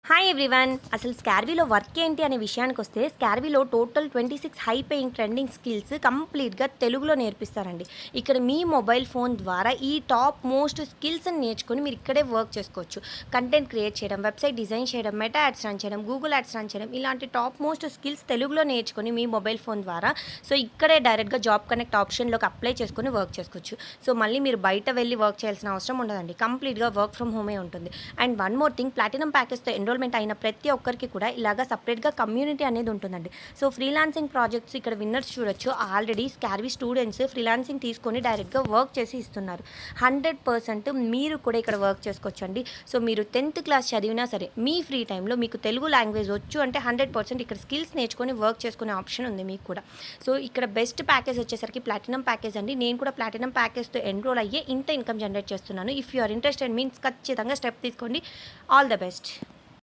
Hi everyone. అసలు స్కార్వీలో work ఏంటి అనే విషయానికి వస్తే, స్కార్వీలో total 26 high paying trending skills కంప్లీట్‌గా తెలుగులో నేర్పిస్తారండి. ఇక్కడ మీ మొబైల్ ఫోన్ ద్వారా ఈ టాప్ మోస్ట్ స్కిల్స్‌ని నేర్చుకొని మీరు ఇక్కడే వర్క్ చేసుకోవచ్చు. కంటెంట్ క్రియేట్ చేయడం, వెబ్‌సైట్ డిజైన్ చేయడం, మెటా యాడ్స్ రన్ చేయడం, గూగుల్ యాడ్స్ రన్ చేయడం, ఇలాంటి టాప్ మోస్ట్ స్కిల్స్ తెలుగులో నేర్చుకొని మీ మొబైల్ ఫోన్ ద్వారా ఇక్కడే డైరెక్ట్‌గా జాబ్ కనెక్ట్ ఆప్షన్‌లోకి అప్లై చేసుకొని వర్క్ చేసుకోవచ్చు. మళ్ళీ మీరు బయట వెళ్లి వర్క్ చేయాల్సిన అవసరం ఉండదండి. కంప్లీట్‌గా వర్క్ ఫ్రమ్ హోమే ఉంటుంది. And one more thing, platinum ప్యాకేజ్‌తో ఎన్రోల్మెంట్ అయిన ప్రతి ఒక్కరికి కూడా ఇలాగా సెపరేట్‌గా కమ్యూనిటీ అనేది ఉంటుందండి. ఫ్రీలాన్సింగ్ ప్రాజెక్ట్స్ ఇక్కడ విన్నర్స్ చూడొచ్చు. ఆల్రెడీ స్కార్వీ స్టూడెంట్స్ ఫ్రీలాన్సింగ్ తీసుకొని డైరెక్ట్‌గా వర్క్ చేసి ఇస్తున్నారు. 100% మీరు కూడా ఇక్కడ వర్క్ చేసుకోవచ్చండి. మీరు 10th క్లాస్ చదివినా సరే మీ ఫ్రీ టైంలో మీకు తెలుగు లాంగ్వేజ్ వచ్చు అంటే 100% ఇక్కడ స్కిల్స్ నేర్చుకొని వర్క్ చేసుకునే ఆప్షన్ ఉంది మీకు కూడా. ఇక్కడ బెస్ట్ ప్యాకేజ్ వచ్చేసరికి ప్లాటినం ప్యాకేజ్ అండి. నేను కూడా ప్లాటినం ప్యాకేజ్‌తో ఎన్రోల్ అయ్యే ఇంత ఇన్‌కమ్ జనరేట్ చేస్తున్నాను. If you are interested means ఖచ్చితంగా స్టెప్ తీసుకోండి. All the best.